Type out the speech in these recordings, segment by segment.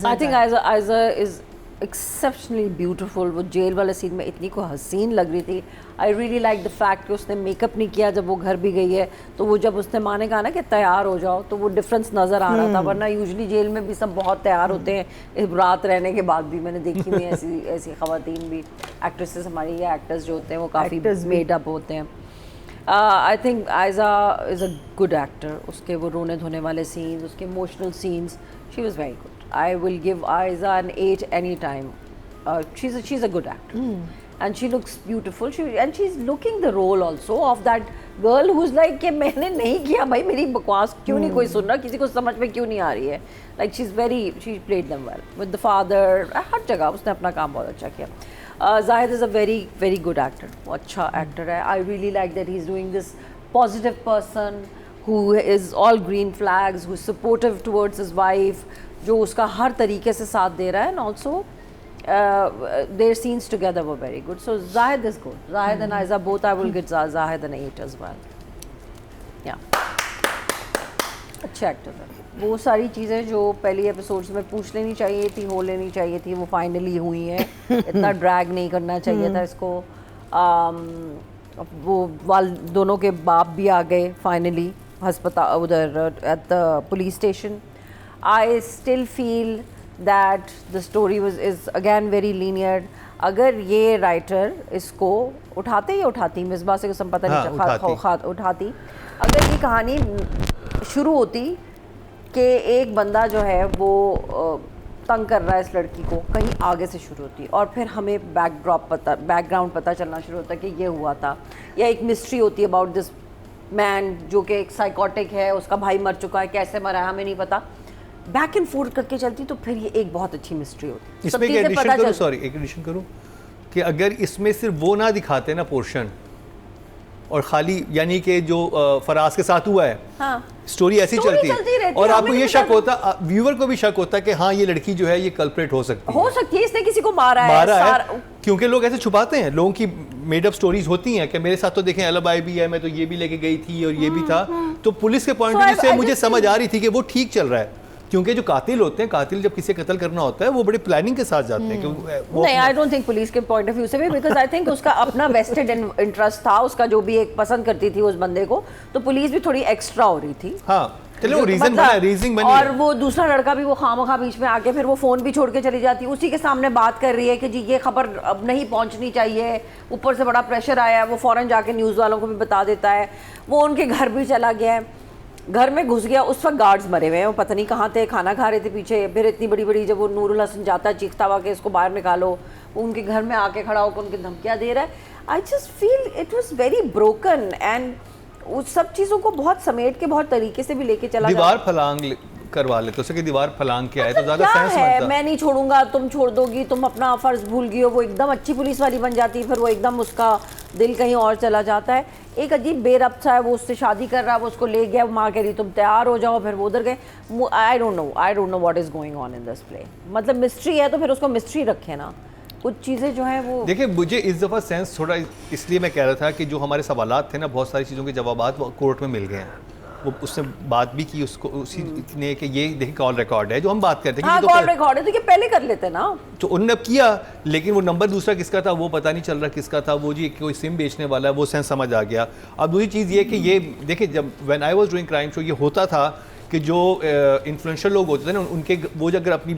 I think Aiza is exceptionally beautiful. वो jail वाले scene में इतनी को हसीन लग रही थी. I really like the fact कि उसने मेकअप नहीं किया जब वो घर भी गई है, तो वो जब उसने माँ ने कहा ना कि तैयार हो जाओ, तो वो डिफरेंस नज़र आ रहा था. वरना यूजली जेल में भी सब बहुत तैयार होते हैं रात रहने के बाद भी. मैंने देखी हुई ऐसी ऐसी ख़वातीन भी, एक्ट्रेसेस हमारी या एक्टर्स जो होते हैं वो काफ़ी मेड अप होते हैं. I think Aiza is a good actor. उसके वो रोने धोने वाले सीन्स, उसके emotional scenes, she was very good. I will give Aiza an 8 any time. She's a good actor, and she looks beautiful. She's looking the role also of that girl who's like कि मैंने नहीं किया भाई, मेरी बकवास क्यों नहीं कोई सुन रहा, किसी को समझ में क्यों नहीं आ रही है. Like she played them well with the father. हर जगह उसने अपना काम बहुत अच्छा किया. Zahid is a very good actor. वो अच्छा actor है. I really like that he's doing this positive person who is all green flags, who's supportive towards his wife, जो उसका हर तरीके से साथ दे रहा है. And also their scenes together were very good. So Zahid is good. Zahid and Aiza both, I will get Zahid an 8 as well. Yeah. अच्छे actor है. वो सारी चीज़ें जो पहली एपिसोड्स में पूछ लेनी चाहिए थी, हो लेनी चाहिए थी, वो फाइनली हुई हैं. इतना ड्रैग नहीं करना चाहिए था इसको. वो दोनों के बाप भी आ गए फाइनली अस्पताल उधर at the police station. I still feel that the story is again very linear. अगर ये राइटर इसको उठाती मिसबा से कुछ पता नहीं उठाती. अगर ये कहानी शुरू होती कि एक बंदा जो है वो तंग कर रहा है इस लड़की को, कहीं आगे से शुरू होती और फिर हमें बैकग्राउंड पता चलना शुरू होता कि ये हुआ था, या एक मिस्ट्री होती है अबाउट दिस मैन जो कि एक साइकोटिक है, उसका भाई मर चुका है, कैसे मरा है हमें नहीं पता. बैक एंड फोर्थ करके चलती तो फिर ये एक बहुत अच्छी मिस्ट्री होती. इसमें एक एडिशन करूं, सॉरी एक एडिशन करूं कि अगर इसमें सिर्फ वो ना दिखाते ना पोर्शन और खाली यानी कि जो फराज के साथ हुआ है, हाँ, स्टोरी ऐसी चलती और आपको ये शक होता, व्यूअर को भी शक होता कि हाँ ये लड़की जो है ये कल्प्रेट हो सकती है, इसने किसी को मारा है. क्योंकि लोग ऐसे छुपाते हैं, लोगों की मेड अप स्टोरीज होती हैं कि मेरे साथ तो देखें एलिबाई भी है, मैं तो ये भी लेके गई थी और ये भी था. तो पुलिस के पॉइंट ऑफ व्यू से मुझे समझ आ रही थी कि वो ठीक चल रहा है, क्योंकि जो कातिल होते हैं, कातिल जब किसी कत्ल करना होता है वो बड़े प्लानिंग के साथ जाते हैं. नहीं, आई डोंट थिंक पुलिस के पॉइंट ऑफ व्यू से भी, बिकॉज आई थिंक उसका अपना वेस्टेड इंटरेस्ट था, उसका जो भी एक पसंद करती थी उस बंदे को, तो पुलिस भी थोड़ी एक्स्ट्रा हो रही थी. हाँ चलो रीजन बना. और वो दूसरा लड़का भी वो खामखा बीच में आके फिर वो फोन भी छोड़ के चली जाती, उसी के सामने बात कर रही है कि जी ये खबर अब नहीं पहुंचनी चाहिए, ऊपर से बड़ा प्रेशर आया है. वो फौरन जाके न्यूज़ वालों को भी बता देता है. वो उनके घर भी चला गया है, घर में घुस गया. उस वक्त गार्ड्स मरे हुए हैं, वो पता नहीं कहाँ थे, खाना खा रहे थे पीछे. फिर इतनी बड़ी बड़ी जब वो नूरुल हसन जाता है चीखता हुआ कि इसको बाहर निकालो, वो उनके घर में आके खड़ा होकर उनकी धमकियाँ दे रहा है. I just feel it was very broken and उस सब चीज़ों को बहुत समेट के बहुत तरीके से भी लेके चला. दीवार फलांग करवा लेते उसे कि दीवार फलांग क्या है तो ज़्यादा सेंस बनता. मैं नहीं छोड़ूंगा, तुम छोड़ दोगी, तुम अपना फ़र्ज भूल गई हो. वो एकदम अच्छी पुलिस वाली बन जाती है, फिर वो एकदम उसका दिल कहीं और चला जाता है. एक अजीब बेरब्त सा है, वो उससे शादी कर रहा है, वो उसको ले गया, माँ कह रही तुम तैयार हो जाओ, फिर वो उधर गए. I don't know what is going on in this play. मतलब मिस्ट्री है तो फिर उसको मिस्ट्री रखे ना. कुछ चीज़ें जो हैं वो देखिए, मुझे इस दफ़ा सेंस थोड़ा इसलिए मैं कह रहा था कि जो हमारे सवालात थे ना, बहुत सारी चीज़ों के जवाबात कोर्ट में मिल गए हैं. वो उसने बात भी की उसको उसी ने कि ये देखिए कॉल रिकॉर्ड है जो हम बात करते हैं. हाँ, कॉल रिकॉर्ड है तो ये पहले कर लेते ना. तो उन्होंने किया, लेकिन वो नंबर दूसरा किसका था वो पता नहीं चल रहा किसका था. वो जी कोई सिम बेचने वाला है, वो सेंस समझ आ गया. अब दूसरी चीज़ ये कि ये देखिए, जब when I was doing crime show ये होता था कि जो इन्फ्लुएंशियल लोग होते थे ना, उनके वो अगर अपनी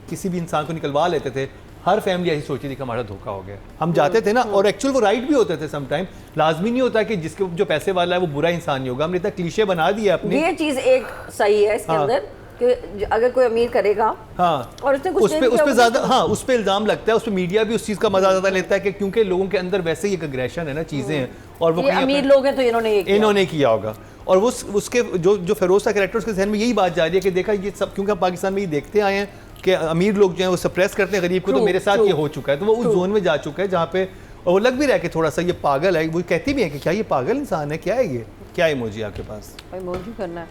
किसी भी इंसान को निकलवा लेते थे, हर फैमिली ऐसी सोचती थी कि हमारा धोखा हो गया. हम जाते थे ना, और एक्चुअल वो राइट भी होते थे. सम टाइम लाजमी नहीं होता कि जिसके जो पैसे वाला है वो बुरा इंसान नहीं होगा. हमने इतना क्लीशे बना दिया अपनी. ये चीज़ एक सही है इसके अंदर कि अगर कोई अमीर करेगा, हाँ, और उसने कुछ उस पे ज़्यादा, हाँ, उस पे इल्ज़ाम लगता है. उस पे मीडिया भी उस चीज़ का मजा ज़्यादा लेता है कि क्योंकि लोगों के अंदर वैसे ही एक अग्रेशन है ना, चीज़ें हैं, और वो अमीर लोग हैं तो इन्होंने किया होगा. और वो उसके जो फिरोज का कैरेक्टर, उसके जहन में यही बात जा रही है कि देखा ये सब, क्योंकि हम पाकिस्तान में ये देखते आए हैं कि अमीर लोग जो हैं वो सप्रेस करते हैं गरीब को. तो मेरे साथ ये हो चुका है, तो वो उस जोन में जा चुका है जहाँ पे, और वो लग भी रहा है कि थोड़ा सा ये पागल है. वो कहती भी है कि क्या ये पागल इंसान है, क्या है ये, क्या इमोजी आपके पास? इमोजी करना है.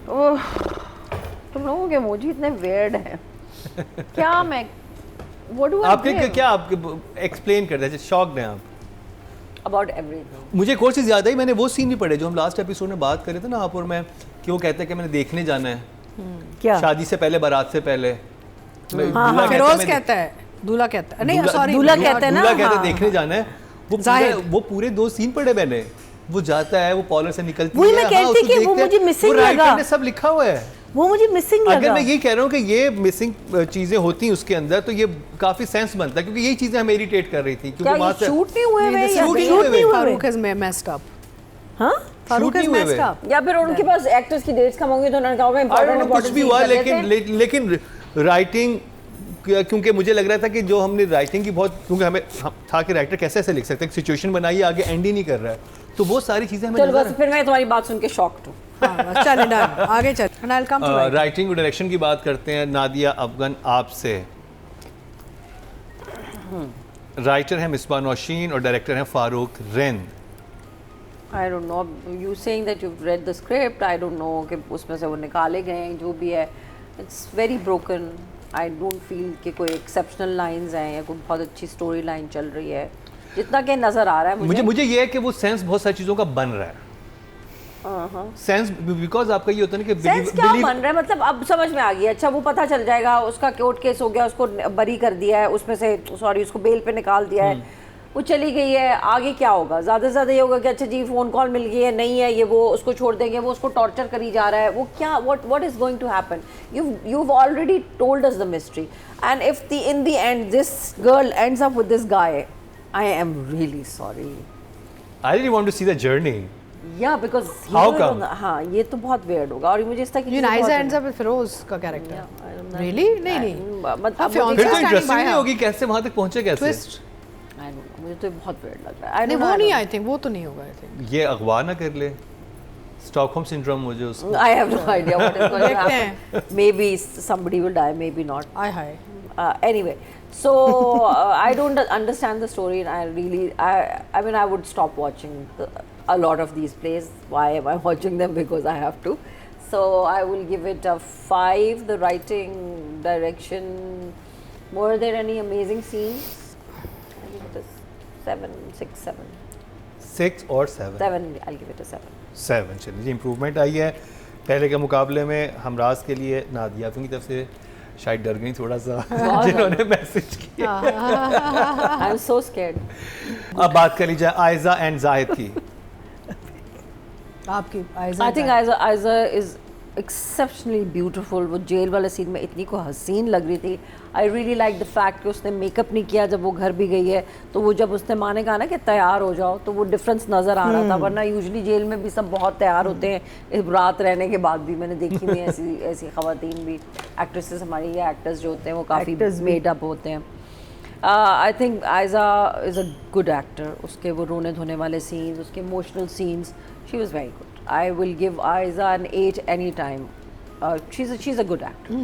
ओह, तुम लोगों के इमोजी इतने वियर्ड हैं. क्या मैं आपके क्या आपके एक्सप्लेन कर रहे थे, शॉक्ड हैं आप अबाउट एवरीथिंग? मुझे एक और चीज़ याद आई, मैंने वो सीन भी पढ़े जो हम लास्ट एपिसोड में बात कर रहे थे ना आप और मैं, कि वो कहते हैं कि मैंने देखने जाना है क्या शादी से पहले, बारात से पहले। दूल्हा फिरोज कहता है, दूल्हा कहता है, नहीं सॉरी, दूल्हा कहते हैं ना, दूल्हा कहते हाँ, देखने जाना है। वो पूरे 2 सीन पढ़े मैंने। वो जाता है, वो पॉलर से निकलती है, वही मैं कहती उसको कि वो देखते हैं, मुझे missing वो राइटर लगा। ने सब लिखा हुआ है। वो मुझे मिसिंग लगा। अगर मैं ये कह रहा हूँ कि ये मिसिंग चीजें होती हैं उसके अंदर, तो ये काफी सेंस बनता है, क्योंकि यही चीजें हमें इरिटेट कर रही थी। क्या क्योंकि वहां ये से शूट नहीं हुए हुए या शूट नहीं शूट हुए नहीं हुए फारूक हैज मेस्ड अप, हाँ फारूक हैज नहीं हुए मेस्ड हुए। अप। या फिर उनके पास एक्टर्स की डेट्स कम होंगी तो उन्होंने कहा होगा I don't know, इंपॉर्टेंट कुछ भी हुआ, लेकिन राइटिंग, क्योंकि मुझे लग रहा था कि जो हमने राइटिंग की बहुत, क्योंकि हमें था कि राइटर कैसे ऐसे लिख सकते हैं, सिचुएशन बनाइए, आगे एंड ही नहीं कर रहा है, तो वो सारी चीजें हमें चलो बस फिर मैं तुम्हारी बात सुन के शॉक्ड हूँ। हाँ बस चले डन, आगे चल। And I will come to writing और डायरेक्शन की बात करते हैं। नादिया अफगन आपसे, राइटर हैं मिसबा नौशीन और डायरेक्टर हैं Farooq Rind. I don't know, you saying that you've read the script, I don't know कि उसमें से वो निकाले गए हैं, जो भी है, it's very broken. I don't feel कि कोई exceptional lines हैं या कोई बहुत अच्छी story line चल रही है, जितना कि नज़र आ रहा है मुझे ये है कि वो सेंस बहुत सारी चीज़ों का बन रहा है। सेंस बिकॉज आपका ये होता है ना कि सेंस क्या बन रहा है, मतलब अब समझ में आ गया। अच्छा वो पता चल जाएगा, उसका कोर्ट केस हो गया, उसको बरी कर दिया है, उसमें से सॉरी उसको बेल पे निकाल दिया है, वो चली गई है, आगे क्या होगा? ज़्यादा से ज़्यादा ये होगा कि अच्छा जी फ़ोन कॉल मिल गई है, नहीं है ये, वो उसको छोड़ देंगे, वो उसको टॉर्चर करी जा रहा है, वो क्या, what is going to happen? You've already told us the mystery, and if in the end this girl ends up with this guy, I am really sorry. I really want to see the journey. Yeah, because How come? हाँ ये तो बहुत weird होगा, और मुझे इस तरह की You चीज़ें Naisa बहुत- ends up with Feroz का character. Yeah, I don't know. Really? नहीं। मतलब फिर मुझे- फिर तो standing इंटरेस्टिंग by नहीं her. होगी, कैसे वहां तक पहुंचे कैसे? ट्विस्ट I don't know, मुझे तो बहुत weird लग रहा है। I नहीं don't know, वो I नहीं, don't आई थिंक वो तो नहीं होगा, आई थिंक। ये अगवा ना कर ले, स्टॉकहोम सिंड्रोम मुझे उसको। know. I have no idea what is going to देखते happen. Maybe somebody will die, maybe not. I hi. Anyway, so I don't understand the story, and I really, I mean, I would stop watching a lot of these plays. Why am I watching them? Because I have to. So I will give it a 5. The writing, direction, were there any amazing scenes? I give it a 7, 6, 7. 6 और 7 7, I'll give it a 7. 7 चलिए जी, improvement आई है पहले के मुकाबले में। हमराज के लिए नादिया की तरफ से शायद डर गई थोड़ा सा जिन्होंने मैसेज किया। I'm so scared. अब बात कर लीजिए आयजा एंड जाहिद की। आपकी Aiza. I think Aiza is exceptionally beautiful. वो जेल वाले सीन में इतनी को हसीन लग रही थी। I really like the fact कि उसने मेकअप नहीं किया जब वो घर भी गई है, तो वो जब उसने माँ ने कहा ना कि तैयार हो जाओ, तो वो डिफरेंस नज़र आ रहा था। वरना यूजुअली जेल में भी सब बहुत तैयार होते हैं, इस रात रहने के बाद भी मैंने देखी हुई ऐसी ख़वातीन भी, एक्ट्रेसेस हमारी या एक्टर्स जो होते हैं वो काफ़ी मेड अप होते हैं। I think Ayeza is a good actor. उसके वो रोने धोने वाले सीन्स, उसके emotional scenes, she was very good. I will give Aiza an 8 anytime. She's a good actor,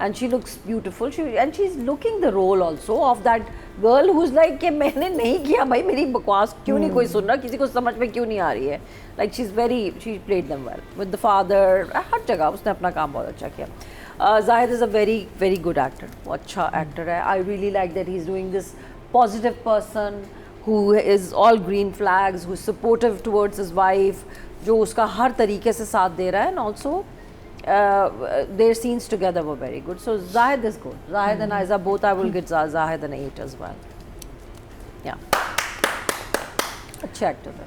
and she looks beautiful. She's looking the role also of that girl who's like कि मैंने नहीं किया भाई, मेरी बकवास क्यों नहीं कोई सुन रहा, किसी को समझ में क्यों नहीं आ रही है. Like she played them well with the father. हर जगह उसने अपना काम बहुत अच्छा किया. Zahid is a very very good actor. वो अच्छा actor है. I really like that he's doing this positive person who is all green flags, who's supportive towards his wife, जो उसका हर तरीके से साथ दे रहा है, and also their scenes together were very good. So Zahid is good. Zahid and Aiza both, I will get Zahid an 8 as well. Yeah. अच्छे actor है.